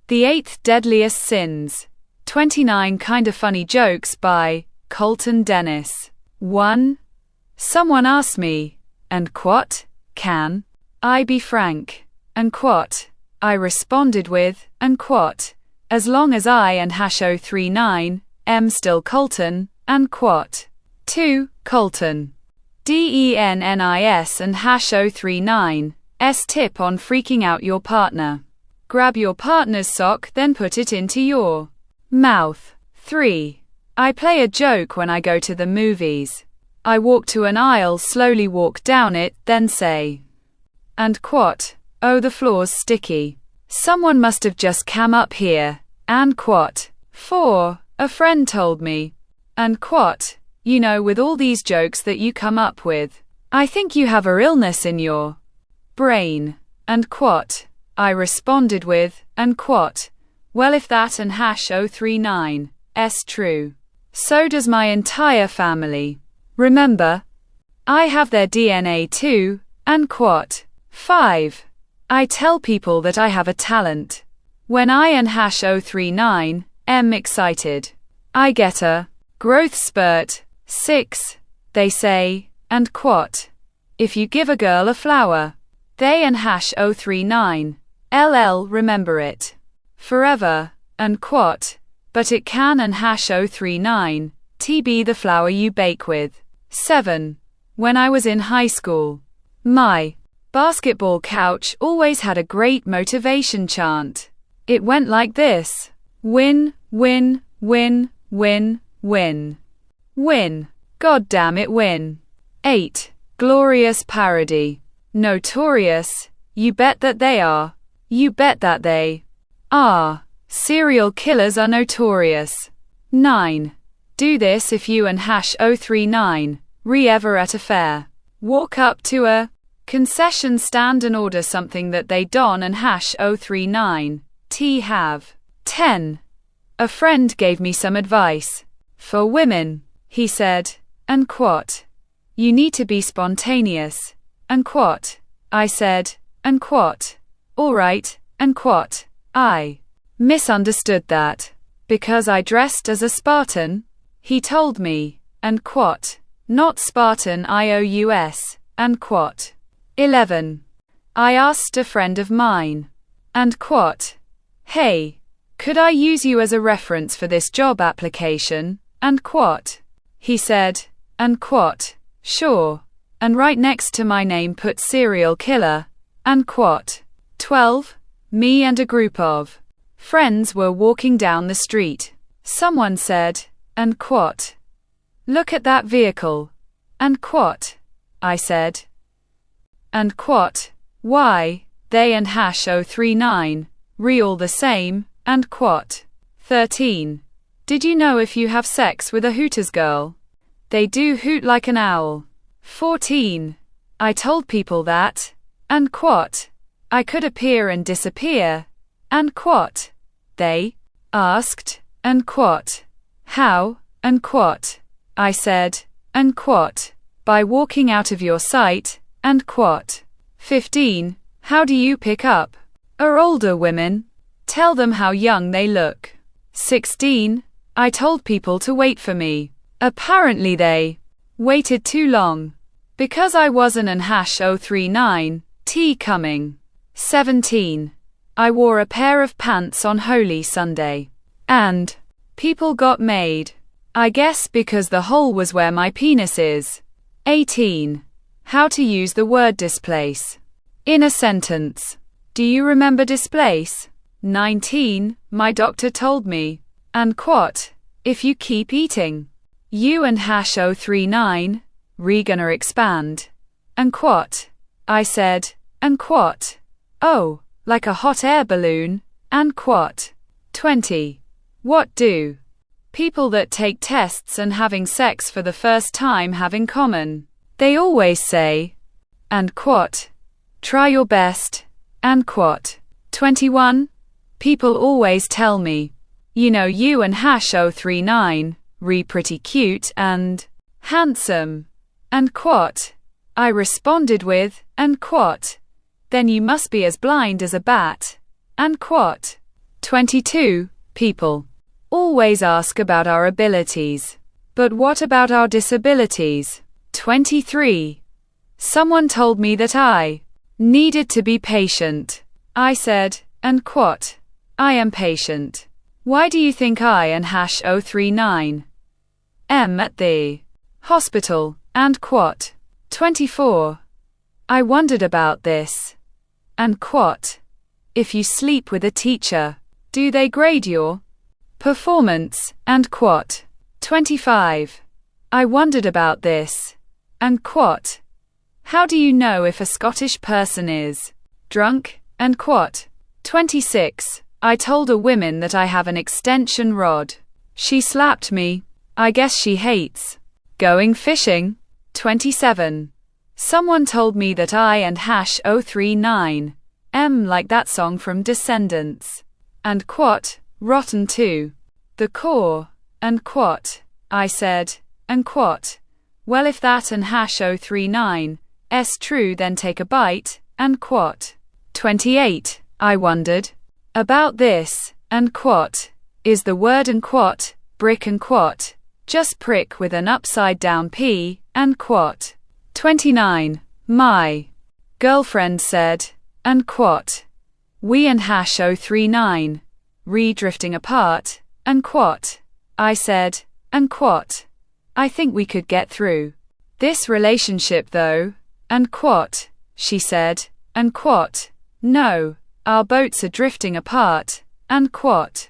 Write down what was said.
The 8th Deadliest Sins. 29 Kinda Funny Jokes by Colton Dennis. 1. Someone asked me, and quot, can I be frank? And quot, I responded with, and quot, as long as I and #039 am still Colton, and quot. 2. Colton. DENNIS and #039's tip on freaking out your partner. Grab your partner's sock, then put it into your mouth. 3. I play a joke when I go to the movies. I walk to an aisle, slowly walk down it, then say, and quot, oh, the floor's sticky. Someone must have just come up here, and quot. 4. A friend told me, and quot, you know, with all these jokes that you come up with, I think you have a illness in your brain, and quot. I responded with, and quot, well, if that and #039's true, so does my entire family. Remember, I have their DNA too, and quot. 5. I tell people that I have a talent. When I and #039 am excited, I get a growth spurt. 6. They say, and quot, if you give a girl a flower, they and #039 LL remember it forever, and quot, but it can and #039 TB the flour you bake with. 7. When I was in high school, my basketball couch always had a great motivation chant. It went like this: win, win, win, win, win, win. God damn it, win. 8. Glorious parody. Notorious. You bet that they are. You bet that they are. Serial killers are notorious. 9. Do this if you and #039 ever at a fair. Walk up to a concession stand and order something that they don and #039 have. 10. A friend gave me some advice for women. He said, and quot, you need to be spontaneous, and quot. I said, and quot, all right, and quot. I misunderstood that because I dressed as a Spartan. He told me, and quot, not Spartan IOUS, and quot. 11. I asked a friend of mine, and quot, hey, could I use you as a reference for this job application, and quot. He said, and quot, sure, and right next to my name put serial killer, and quot. 12. Me and a group of friends were walking down the street. Someone said, and quot, look at that vehicle, and quot. I said, and quot, why, they and #039 all the same, and quot. 13. Did you know if you have sex with a Hooters girl, they do hoot like an owl? 14. I told people that, and quot, I could appear and disappear, and quot. They asked, and quot, how, and quot. I said, and quot, by walking out of your sight, and quot. 15. How do you pick up older women? Tell them how young they look. 16. I told people to wait for me. Apparently they waited too long because I wasn't an #039 coming. 17. I wore a pair of pants on Holy Sunday, and people got mad. I guess because the hole was where my penis is. 18. How to use the word displace in a sentence. Do you remember displace? 19. My doctor told me, and quot, if you keep eating, you and #039 gonna expand, and quot. I said, and quot, oh, like a hot air balloon, and quot. 20. What do people that take tests and having sex for the first time have in common? They always say, and quot, try your best, and quot. 21. People always tell me, you know, you and #039 pretty cute and handsome, and quot. I responded with, and quot, then you must be as blind as a bat, and quot. 22. People always ask about our abilities. But what about our disabilities? 23. Someone told me that I needed to be patient. I said, and quote, I am patient. Why do you think I and #039 am at the hospital, and quote. 24. I wondered about this. And quote. If you sleep with a teacher, do they grade your performance, and quote. 25. I wondered about this. And quote. How do you know if a Scottish person is drunk, and quote. 26. I told a woman that I have an extension rod. She slapped me. I guess she hates going fishing. 27. Someone told me that I and #039 am like that song from Descendants. And quote, rotten too. The core, and quote. I said, and quote. Well, if that and #039 is true, then take a bite, and quote. 28. I wondered about this, and quote. Is the word and quote, brick and quote, just prick with an upside down P, and quote. 29. My girlfriend said, and quote. We and #039 drifting apart, and quote. I said, and quote. I think we could get through this relationship though, and quote. She said, and quote. No, our boats are drifting apart, and quote.